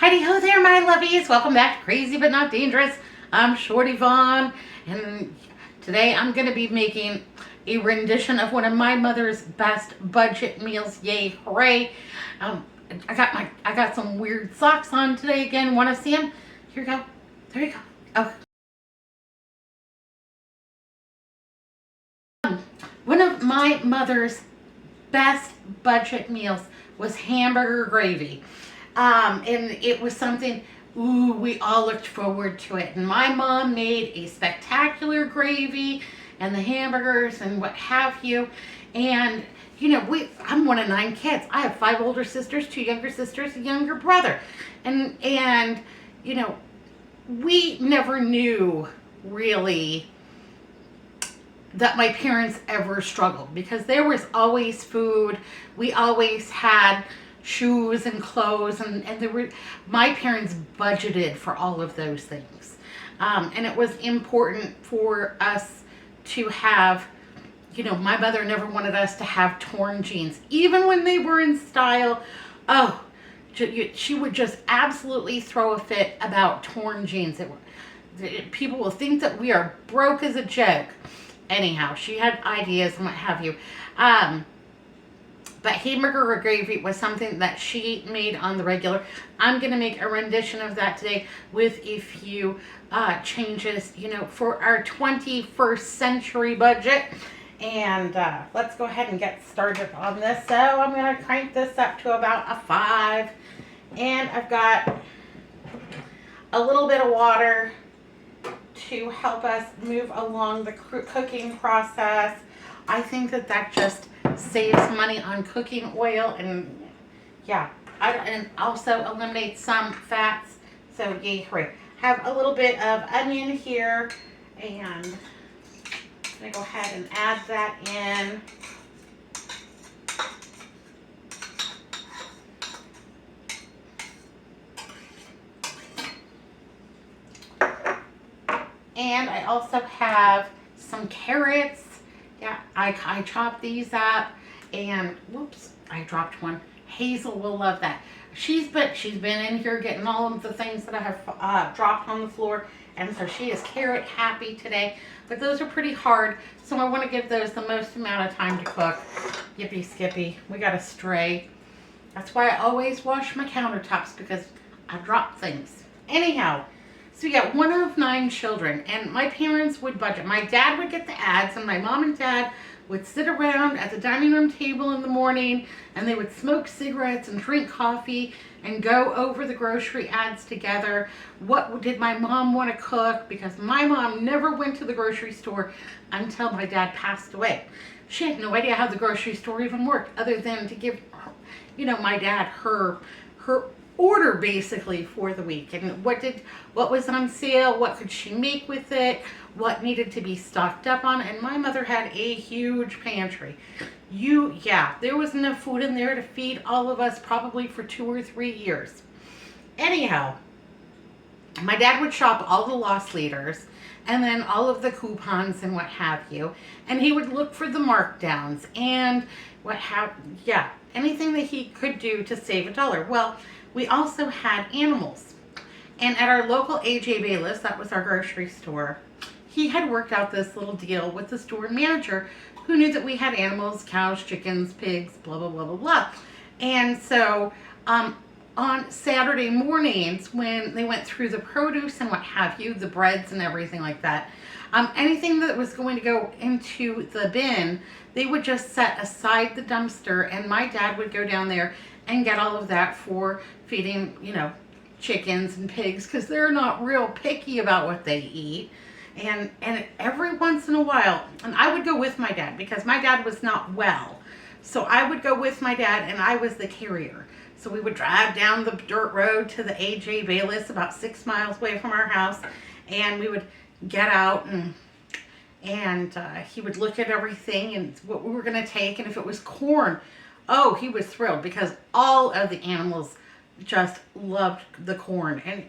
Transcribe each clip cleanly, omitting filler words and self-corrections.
Heidi ho there, my lovies. Welcome back to Crazy But Not Dangerous. I'm Shorty Vaughn, and today I'm going to be making a rendition of one of my mother's best budget meals. Yay, hooray. I got some weird socks on today again. Want to see them? Here you go. There you go. Oh. One of my mother's best budget meals was hamburger gravy. And it was something, ooh, we all looked forward to it. And my mom made a spectacular gravy and the hamburgers and what have you. And, you know, I'm one of 9 kids. I have 5 older sisters, 2 younger sisters, a younger brother. And you know, we never knew really that my parents ever struggled because there was always food. We always had shoes and clothes, and my parents budgeted for all of those things. And it was important for us to have, you know, my mother never wanted us to have torn jeans, even when they were in style. Oh, she would just absolutely throw a fit about torn jeans. People will think that we are broke as a joke. Anyhow, she had ideas and what have you. But hamburger gravy was something that she made on the regular. I'm going to make a rendition of that today with a few changes, you know, for our 21st century budget. And let's go ahead and get started on this. So I'm going to crank this up to about a 5. And I've got a little bit of water to help us move along the cooking process. I think that just saves money on cooking oil, and yeah, and also eliminates some fats. So yay, hooray. Have a little bit of onion here, and I'm gonna go ahead and add that in. And I also have some carrots. Yeah, I chopped these up, and whoops, I dropped one. Hazel will love that. She's been in here getting all of the things that I have dropped on the floor, and so she is carrot happy today. But those are pretty hard, so I want to give those the most amount of time to cook. Yippee skippy, we got a stray. That's why I always wash my countertops, because I drop things. Anyhow. So we got 1 of 9 children, and my parents would budget. My dad would get the ads, and my mom and dad would sit around at the dining room table in the morning, and they would smoke cigarettes and drink coffee and go over the grocery ads together. What did my mom want to cook? Because my mom never went to the grocery store until my dad passed away. She had no idea how the grocery store even worked, other than to give, you know, my dad her order basically for the week, and what was on sale, what could she make with it, what needed to be stocked up on. And my mother had a huge pantry. There was enough food in there to feed all of us probably for 2 or 3 years. Anyhow, my dad would shop all the loss leaders and then all of the coupons and what have you, and he would look for the markdowns and anything that he could do to save $1. Well, we also had animals. And at our local A.J. Bayless, that was our grocery store, he had worked out this little deal with the store manager who knew that we had animals, cows, chickens, pigs, blah, blah, blah, blah, blah. And so on Saturday mornings, when they went through the produce and what have you, the breads and everything like that, anything that was going to go into the bin, they would just set aside the dumpster, and my dad would go down there and get all of that for feeding, you know, chickens and pigs, because they're not real picky about what they eat. And every once in a while, and I would go with my dad because my dad was not well. So I would go with my dad, and I was the carrier. So we would drive down the dirt road to the A.J. Bayless, about 6 miles away from our house, and we would get out, and he would look at everything and what we were going to take. And if it was corn, oh, he was thrilled, because all of the animals just loved the corn. And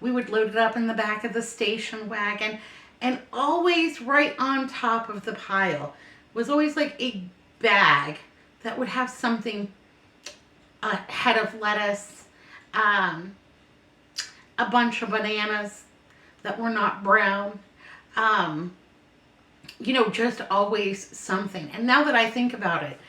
we would load it up in the back of the station wagon, and always right on top of the pile was always like a bag that would have something, a head of lettuce, a bunch of bananas that were not brown. Um, just always something. And now that I think about it,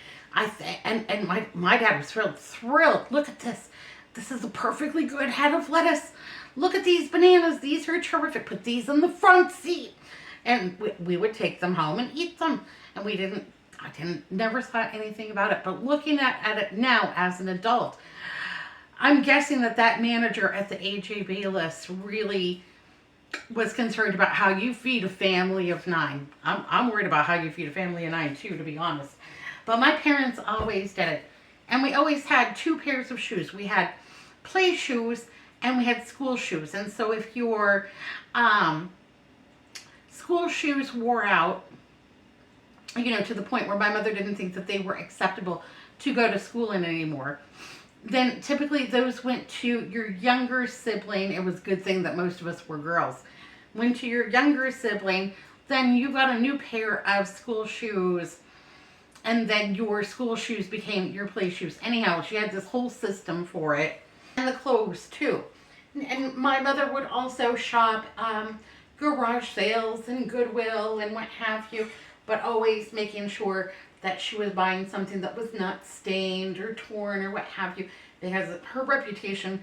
and my dad was thrilled. Look at this. This is a perfectly good head of lettuce. Look at these bananas. These are terrific. Put these in the front seat. And we would take them home and eat them. And never thought anything about it. But looking at it now as an adult, I'm guessing that manager at the AJB list really was concerned about how you feed a family of 9. I'm worried about how you feed a family of 9 too, to be honest. But my parents always did it. And we always had 2 pairs of shoes. We had play shoes and we had school shoes. And so if your school shoes wore out, to the point where my mother didn't think that they were acceptable to go to school in anymore, then typically those went to your younger sibling. It was a good thing that most of us were girls. Went to your younger sibling, then you got a new pair of school shoes, and then your school shoes became your play shoes. Anyhow, she had this whole system for it. And the clothes too. And my mother would also shop garage sales and Goodwill and what have you, but always making sure that she was buying something that was not stained or torn or what have you, because her reputation,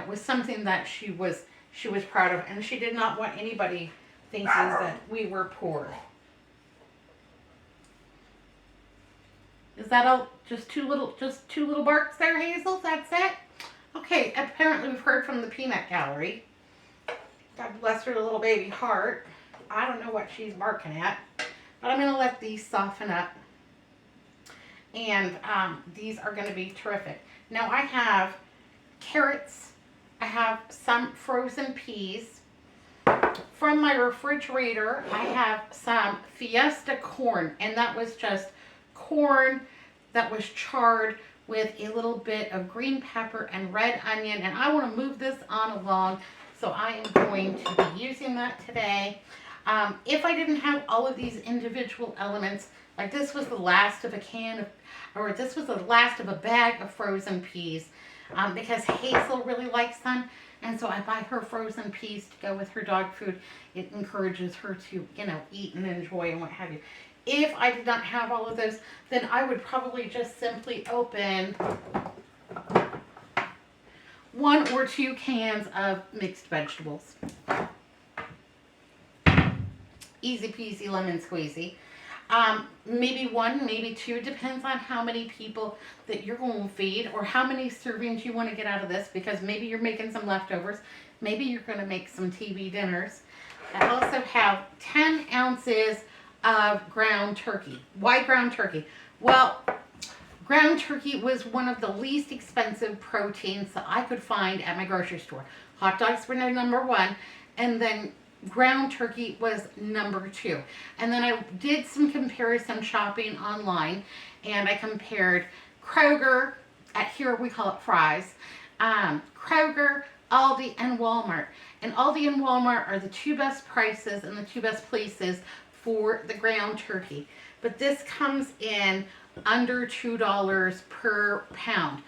was something that she was proud of, and she did not want anybody thinking that we were poor. Is that all? Just two little barks there, Hazel? That's it? Okay, apparently we've heard from the peanut gallery. God bless her little baby heart. I don't know what she's barking at, but I'm going to let these soften up. And these are going to be terrific. Now I have carrots. I have some frozen peas. From my refrigerator, I have some Fiesta corn. And that was just corn that was charred with a little bit of green pepper and red onion. And I want to move this on along. So I am going to be using that today. If I didn't have all of these individual elements, like this was the last of a bag of frozen peas, because Hazel really likes them, and so I buy her frozen peas to go with her dog food. It encourages her to, eat and enjoy and what have you. If I did not have all of those, then I would probably just simply open 1 or 2 cans of mixed vegetables. Easy peasy lemon squeezy. Maybe 1, maybe 2, depends on how many people that you're going to feed or how many servings you want to get out of this, because maybe you're making some leftovers. Maybe you're going to make some TV dinners. I also have 10 ounces of ground turkey. Why ground turkey? Well, ground turkey was one of the least expensive proteins that I could find at my grocery store. Hot dogs were number 1, and then ground turkey was number 2. And then I did some comparison shopping online, and I compared Kroger, at here we call it Fry's, Kroger, Aldi, and Walmart. And Aldi and Walmart are the 2 best prices and the 2 best places for the ground turkey. But this comes in under $2 per pound.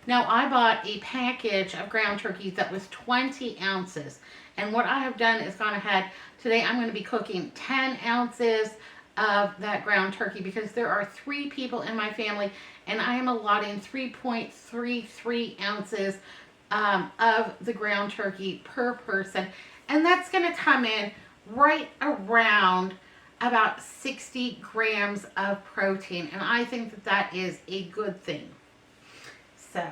Now I bought a package of ground turkey that was 20 ounces. And what I have done is gone ahead, today I'm going to be cooking 10 ounces of that ground turkey, because there are 3 people in my family, and I am allotting 3.33 ounces of the ground turkey per person. And that's going to come in right around about 60 grams of protein. And I think that that is a good thing. So,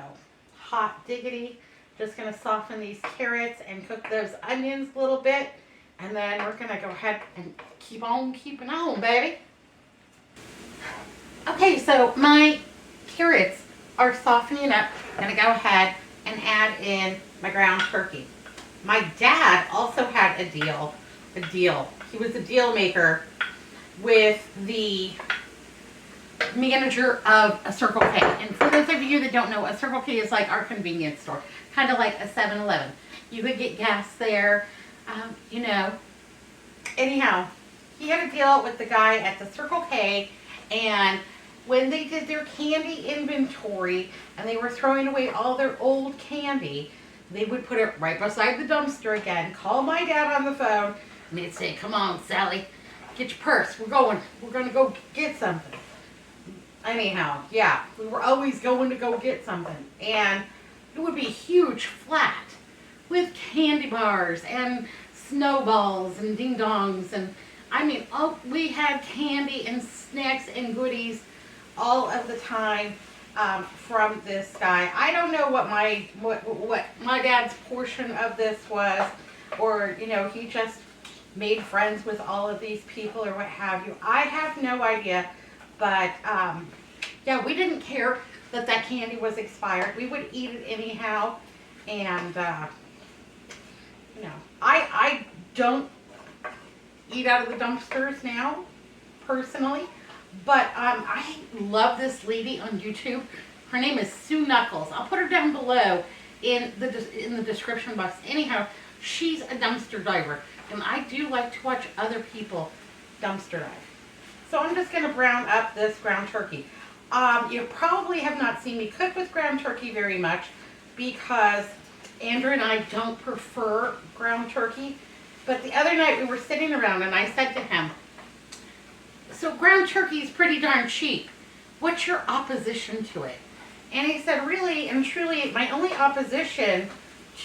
hot diggity. Just going to soften these carrots and cook those onions a little bit. And then we're going to go ahead and keep on keeping on, baby. Okay, so my carrots are softening up. I'm going to go ahead and add in my ground turkey. My dad also had a deal. He was a deal maker with the manager of a Circle K. And for those of you that don't know, a Circle K is like our convenience store, kind of like a 7-Eleven. You could get gas there, anyhow, he had a deal with the guy at the Circle K, and when they did their candy inventory and they were throwing away all their old candy, they would put it right beside the dumpster again, call my dad on the phone, and they'd say, "Come on, Sally, get your purse. We're going to go get something." Anyhow, yeah, we were always going to go get something. And it would be huge flat with candy bars and snowballs and ding dongs. And I mean, we had candy and snacks and goodies all of the time from this guy. I don't know what my dad's portion of this was, or, you know, he just made friends with all of these people or what have you. I have no idea. But, yeah, we didn't care that that candy was expired. We would eat it anyhow. And, you know, I don't eat out of the dumpsters now, personally. But I love this lady on YouTube. Her name is Sue Knuckles. I'll put her down below in the description box. Anyhow, she's a dumpster diver. And I do like to watch other people dumpster dive. So I'm just going to brown up this ground turkey. You probably have not seen me cook with ground turkey very much because Andrew and I don't prefer ground turkey. But the other night we were sitting around and I said to him, "So ground turkey is pretty darn cheap. What's your opposition to it?" And he said, "Really and truly, my only opposition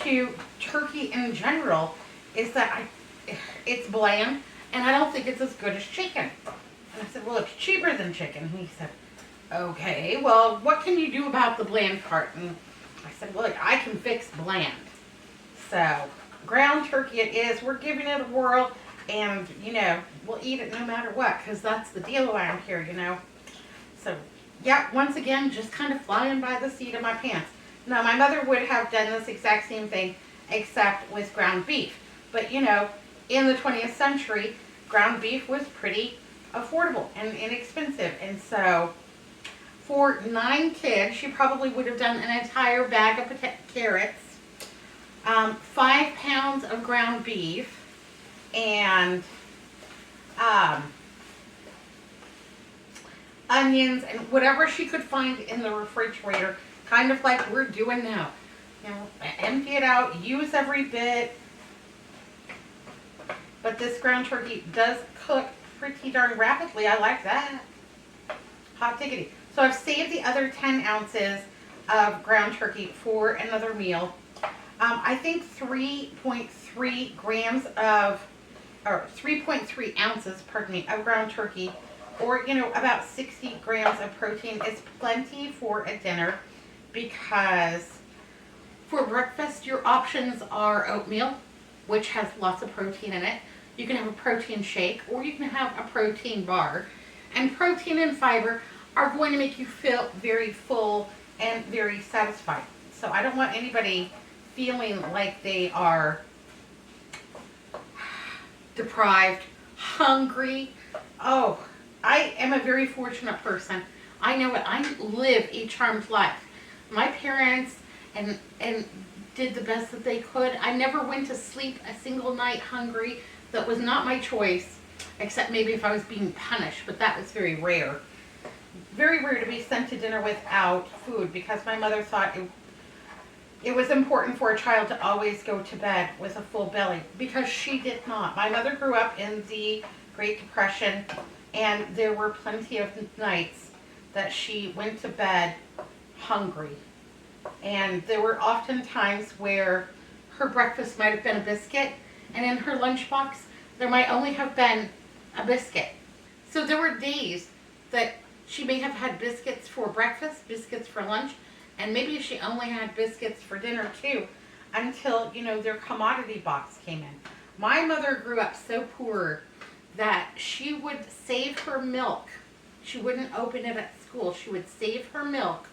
to turkey in general is that it's bland and I don't think it's as good as chicken." And I said, "Well, it's cheaper than chicken." And he said, "Okay, well, what can you do about the bland part?" And I said, "Well, I can fix bland." So, ground turkey it is. We're giving it a whirl, and, you know, we'll eat it no matter what, because that's the deal around here, you know. So, yeah, once again, just kind of flying by the seat of my pants. Now, my mother would have done this exact same thing, except with ground beef. But, you know, in the 20th century, ground beef was pretty affordable and inexpensive. And so for 9 kids, she probably would have done an entire bag of carrots, 5 pounds of ground beef, and onions and whatever she could find in the refrigerator, kind of like we're doing now. You know, empty it out, use every bit. But this ground turkey does cook pretty darn rapidly. I like that. Hot diggity. So I've saved the other 10 ounces of ground turkey for another meal. I think 3.3 grams of, or 3.3 ounces, pardon me, of ground turkey, or, you know, about 60 grams of protein is plenty for a dinner, because for breakfast your options are oatmeal, which has lots of protein in it. You can have a protein shake, or you can have a protein bar. And protein and fiber are going to make you feel very full and very satisfied. So I don't want anybody feeling like they are deprived, hungry. Oh, I am a very fortunate person. I know it. I live a charmed life. My parents and did the best that they could. I never went to sleep a single night hungry. That was not my choice, except maybe if I was being punished, but that was very rare. Very rare to be sent to dinner without food, because my mother thought it was important for a child to always go to bed with a full belly, because she did not. My mother grew up in the Great Depression, and there were plenty of nights that she went to bed hungry. And there were often times where her breakfast might have been a biscuit, and in her lunchbox there might only have been a biscuit. So there were days that she may have had biscuits for breakfast, biscuits for lunch, and maybe she only had biscuits for dinner too, until, you know, their commodity box came in. My mother grew up so poor that she would save her milk. She wouldn't open it at school. She would save her milk,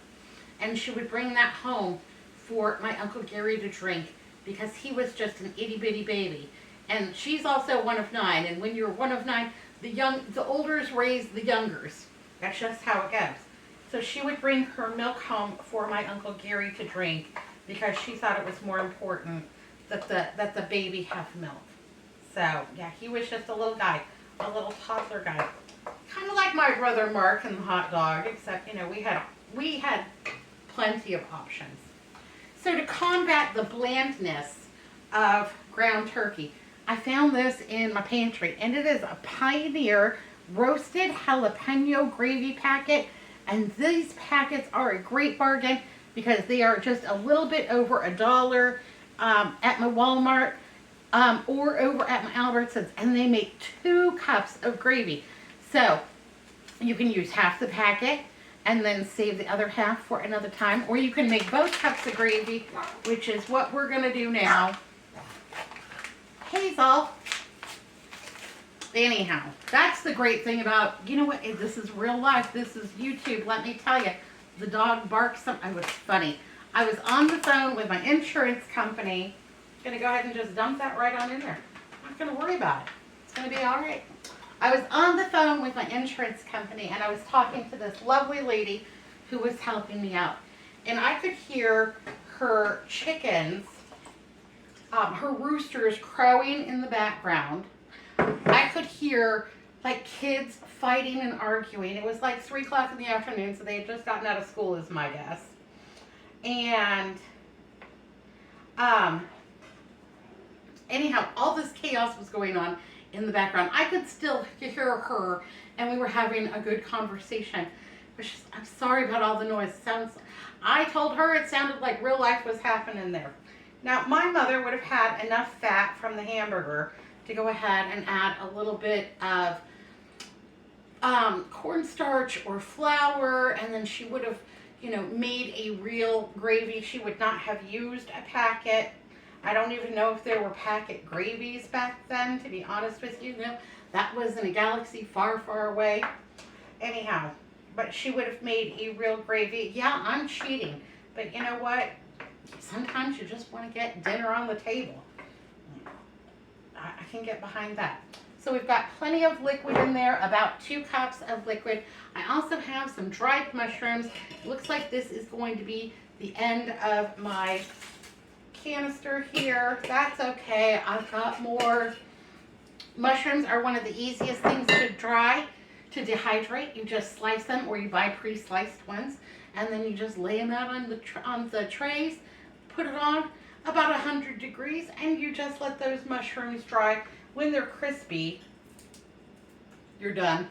and she would bring that home for my Uncle Gary to drink, because he was just an itty bitty baby. And she's also one of 9, and when you're one of 9, the olders raise the youngers. That's just how it goes. So she would bring her milk home for my Uncle Gary to drink, because she thought it was more important that the baby have milk. So, yeah, he was just a little guy, a little toddler guy. Kind of like my brother Mark and the hot dog, except, we had plenty of options. So to combat the blandness of ground turkey, I found this in my pantry, and it is a Pioneer roasted jalapeno gravy packet. And these packets are a great bargain because they are just a little bit over $1 at my Walmart or over at my Albertsons, and they make 2 cups of gravy. So you can use half the packet and then save the other half for another time, or you can make both cups of gravy, which is what we're going to do now. Hazel. Anyhow, that's the great thing about, this is real life. This is YouTube. Let me tell you, the dog barks. I was funny. I was on the phone with my insurance company. I'm going to go ahead and just dump that right on in there. I'm not going to worry about it. It's going to be all right. I was on the phone with my insurance company, and I was talking to this lovely lady who was helping me out. And I could hear her chickens, her roosters crowing in the background. I could hear like kids fighting and arguing. It was like 3 o'clock in the afternoon, so they had just gotten out of school is my guess. And anyhow, all this chaos was going on in the background. I could still hear her, and we were having a good conversation. But I'm sorry about all the noise. I told her it sounded like real life was happening there. Now, my mother would have had enough fat from the hamburger to go ahead and add a little bit of cornstarch or flour, and then she would have, made a real gravy. She would not have used a packet. I don't even know if there were packet gravies back then, to be honest with you. That was in a galaxy far, far away. Anyhow, but she would have made a real gravy. Yeah, I'm cheating, but you know what? Sometimes you just want to get dinner on the table. I can get behind that. So we've got plenty of liquid in there, about 2 cups of liquid. I also have some dried mushrooms. It looks like this is going to be the end of my canister here. That's okay. I've got more. Mushrooms are one of the easiest things to dehydrate. You just slice them, or you buy pre-sliced ones, and then you just lay them out on the trays, put it on about 100 degrees, and you just let those mushrooms dry. When they're crispy, you're done.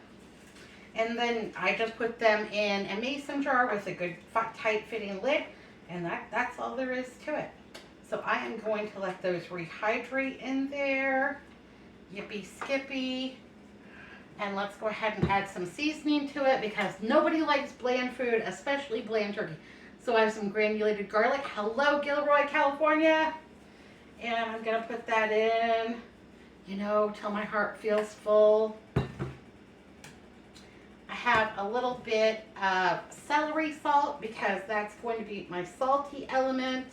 And then I just put them in a mason jar with a good tight fitting lid, and that's all there is to it. So I am going to let those rehydrate in there. Yippee skippy. And let's go ahead and add some seasoning to it, because nobody likes bland food, especially bland turkey. So I have some granulated garlic. Hello, Gilroy, California. And I'm going to put that in, till my heart feels full. I have a little bit of celery salt, because that's going to be my salty element.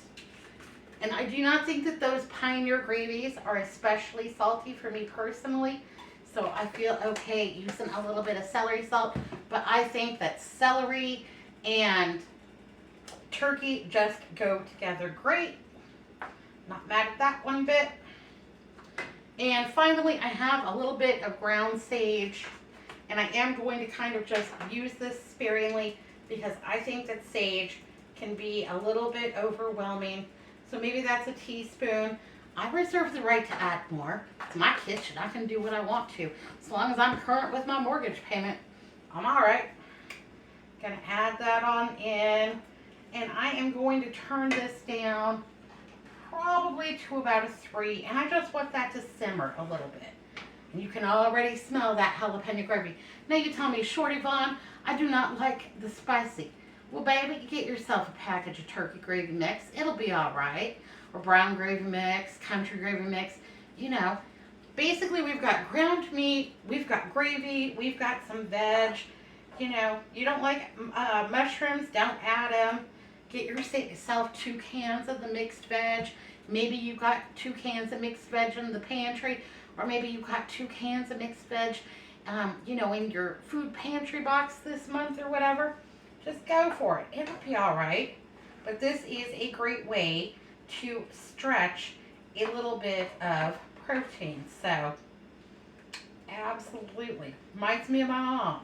And I do not think that those Pioneer gravies are especially salty for me personally. So I feel okay using a little bit of celery salt. But I think that celery and turkey just go together great. Not mad at that one bit. And finally, I have a little bit of ground sage. And I am going to kind of just use this sparingly, because I think that sage can be a little bit overwhelming. So maybe that's a teaspoon. I reserve the right to add more. It's my kitchen. I can do what I want to. As long as I'm current with my mortgage payment, I'm all right. Gonna add that on in. And I am going to turn this down probably to about a 3. And I just want that to simmer a little bit. And you can already smell that jalapeno gravy. Now you tell me, Shorty Vaughn, I do not like the spicy. Well, baby, you get yourself a package of turkey gravy mix. It'll be all right. Or brown gravy mix, country gravy mix. Basically we've got ground meat, we've got gravy, we've got some veg. You don't like mushrooms, don't add them. Get yourself 2 cans of the mixed veg. Maybe you got 2 cans of mixed veg in the pantry, or maybe you got 2 cans of mixed veg, in your food pantry box this month or whatever. Just go for it. It'll be all right. But this is a great way to stretch a little bit of protein. So, absolutely. Reminds me of my mom.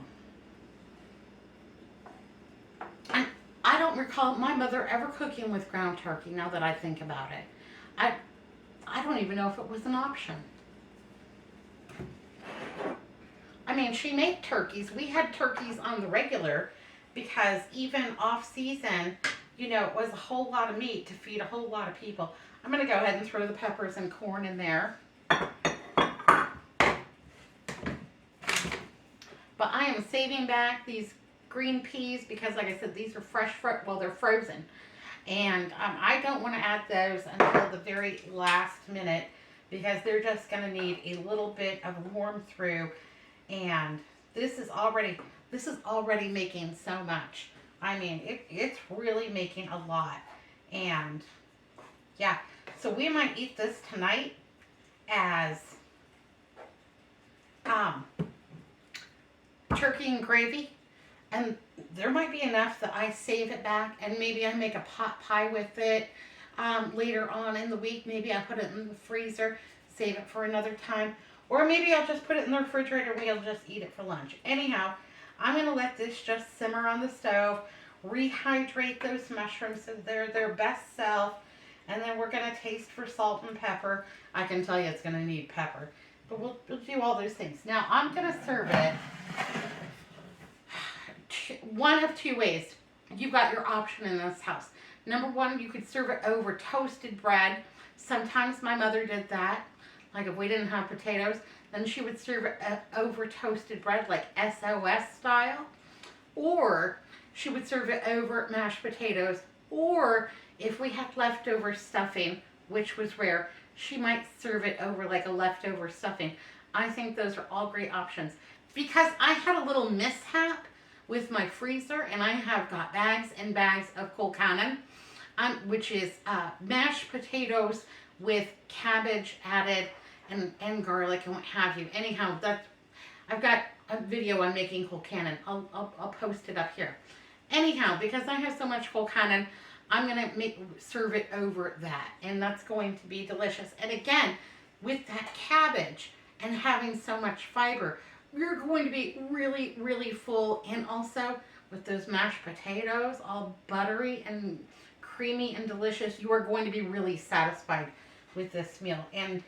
And I don't recall my mother ever cooking with ground turkey now that I think about it. I, I don't even know if it was an option. I mean, she made turkeys. We had turkeys on the regular because even off season, it was a whole lot of meat to feed a whole lot of people. I'm going to go ahead and throw the peppers and corn in there. But I am saving back these green peas because, like I said, these are fresh, well, they're frozen. And I don't want to add those until the very last minute because they're just going to need a little bit of warm through. And this is already making so much. I mean, it's really making a lot. And yeah, so we might eat this tonight as turkey and gravy. And there might be enough that I save it back and maybe I make a pot pie with it later on in the week. Maybe I put it in the freezer, save it for another time. Or maybe I'll just put it in the refrigerator and we'll just eat it for lunch. Anyhow, I'm going to let this just simmer on the stove, rehydrate those mushrooms so they're their best self, and then we're going to taste for salt and pepper. I can tell you it's going to need pepper, but we'll do all those things. Now, I'm going to serve it one of two ways. You've got your option in this house. Number one, you could serve it over toasted bread. Sometimes my mother did that. Like if we didn't have potatoes, then she would serve it over toasted bread, like SOS style. Or she would serve it over mashed potatoes. Or if we had leftover stuffing, which was rare, she might serve it over like a leftover stuffing. I think those are all great options. Because I had a little mishap with my freezer, and I have got bags and bags of colcannon, which is mashed potatoes with cabbage added and garlic and what have you. Anyhow, I've got a video on making colcannon. I'll post it up here. Anyhow, because I have so much colcannon, I'm gonna serve it over that, and that's going to be delicious. And again, with that cabbage and having so much fiber, you're going to be really, really full. And also with those mashed potatoes, all buttery and creamy and delicious, you are going to be really satisfied with this meal. And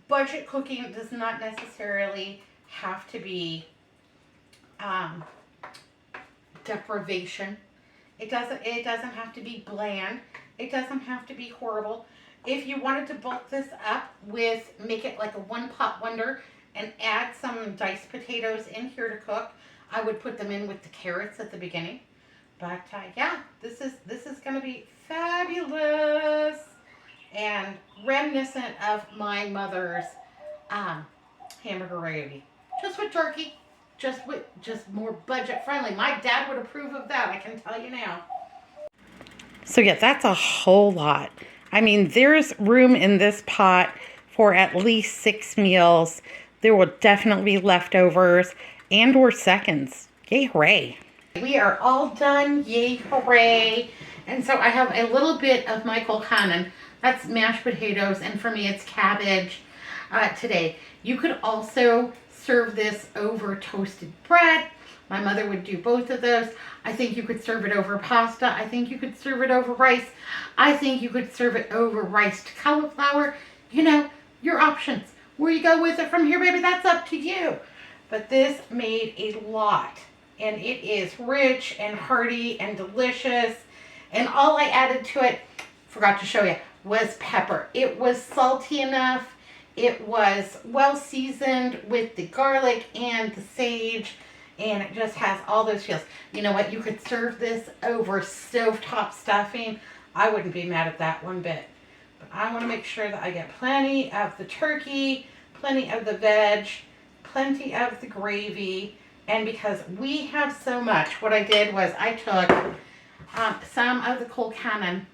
budget cooking does not necessarily have to be deprivation. It doesn't have to be bland. It doesn't have to be horrible. If you wanted to bulk this up make it like a one pot wonder and add some diced potatoes in here to cook, I would put them in with the carrots at the beginning. But yeah, this is going to be fabulous and reminiscent of my mother's hamburger gravy. Just with turkey, just more budget friendly. My dad would approve of that, I can tell you now. So yeah, that's a whole lot. I mean, there's room in this pot for at least 6 meals. There will definitely be leftovers and or seconds. Yay, hooray. We are all done. Yay, hooray. And so I have a little bit of my colcannon. That's mashed potatoes, and for me it's cabbage today. You could also serve this over toasted bread. My mother would do both of those. I think you could serve it over pasta. I think you could serve it over rice. I think you could serve it over riced cauliflower. Your options. Where you go with it from here, baby, that's up to you. But this made a lot. And it is rich and hearty and delicious. And all I added to it, forgot to show you, was pepper. It was salty enough. It was well seasoned with the garlic and the sage. And it just has all those feels. You know what? You could serve this over stovetop stuffing. I wouldn't be mad at that one bit. But I want to make sure that I get plenty of the turkey, plenty of the veg, plenty of the gravy. And because we have so much, what I did was I took some of the colcannon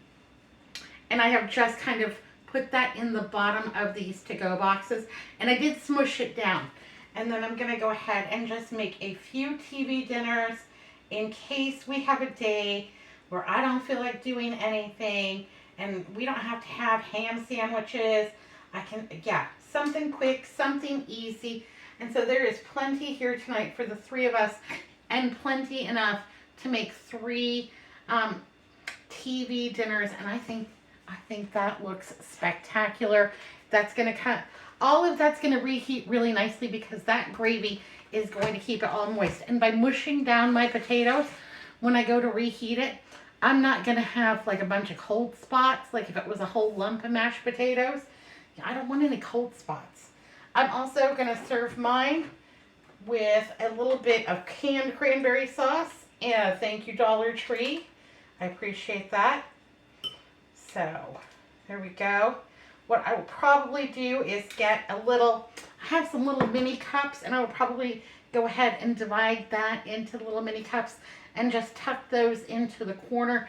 and I have just kind of put that in the bottom of these to-go boxes. And I did smush it down. And then I'm going to go ahead and just make a few TV dinners in case we have a day where I don't feel like doing anything and we don't have to have ham sandwiches. something quick, something easy. And so there is plenty here tonight for the three of us, and plenty enough to make three TV dinners. And I think that looks spectacular. That's going to cut, all of that's going to reheat really nicely because that gravy is going to keep it all moist. And by mushing down my potatoes, when I go to reheat it, I'm not going to have like a bunch of cold spots, like if it was a whole lump of mashed potatoes. I don't want any cold spots. I'm also going to serve mine with a little bit of canned cranberry sauce. And thank you, Dollar Tree. I appreciate that. So, there we go. What I will probably do is get a little, I have some little mini cups, and I will probably go ahead and divide that into little mini cups and just tuck those into the corner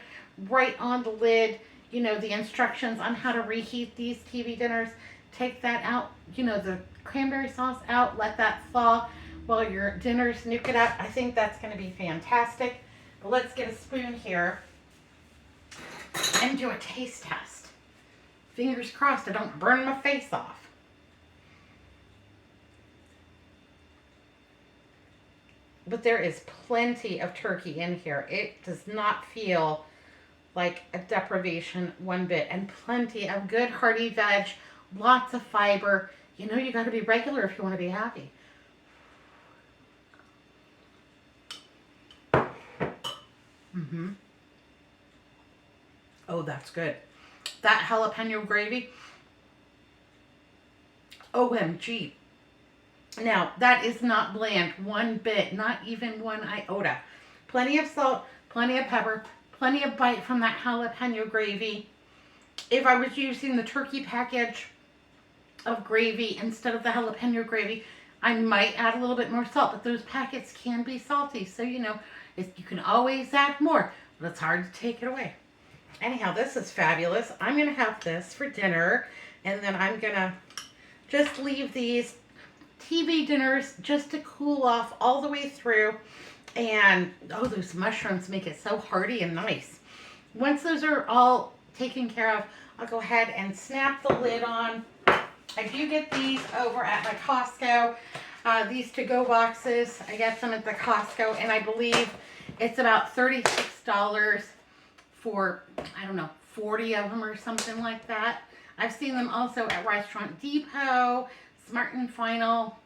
right on the lid. You know, the instructions on how to reheat these TV dinners. Take that out, you know, the cranberry sauce out, let that thaw while your dinners nuke it up. I think that's going to be fantastic. But let's get a spoon here and do a taste test. Fingers crossed I don't burn my face off. But there is plenty of turkey in here. It does not feel like a deprivation one bit. And plenty of good hearty veg, lots of fiber. You know, you got to be regular if you want to be happy. Oh, that's good. That jalapeno gravy, OMG. Now, that is not bland one bit, not even one iota. Plenty of salt, plenty of pepper, plenty of bite from that jalapeno gravy. If I was using the turkey package of gravy instead of the jalapeno gravy, I might add a little bit more salt, but those packets can be salty. So, you know, you can always add more, but it's hard to take it away. Anyhow, this is fabulous. I'm going to have this for dinner, and then I'm going to just leave these TV dinners just to cool off all the way through. And, oh, those mushrooms make it so hearty and nice. Once those are all taken care of, I'll go ahead and snap the lid on. I do get these over at my Costco. These to-go boxes, I get them at the Costco, and I believe it's about $36 for, I don't know, 40 of them or something like that. I've seen them also at Restaurant Depot, Smart and Final,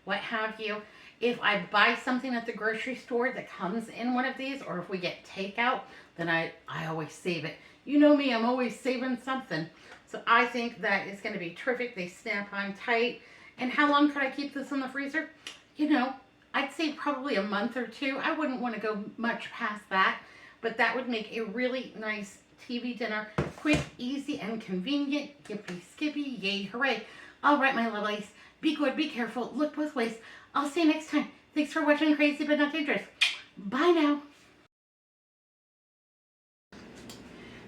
what have you. If I buy something at the grocery store that comes in one of these, or if we get takeout, then I always save it. You know me, I'm always saving something. So I think that is going to be terrific. They snap on tight. And how long could I keep this in the freezer? You know, I'd say probably a month or two. I wouldn't want to go much past that. But that would make a really nice TV dinner. Quick, easy, and convenient. Yippee skippy, yay, hooray. All right, my lovelies. Be good, be careful, look both ways. I'll see you next time. Thanks for watching Crazy But Not Dangerous. Bye now.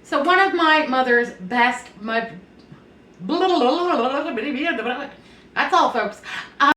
So one of my mother's best, that's all, folks.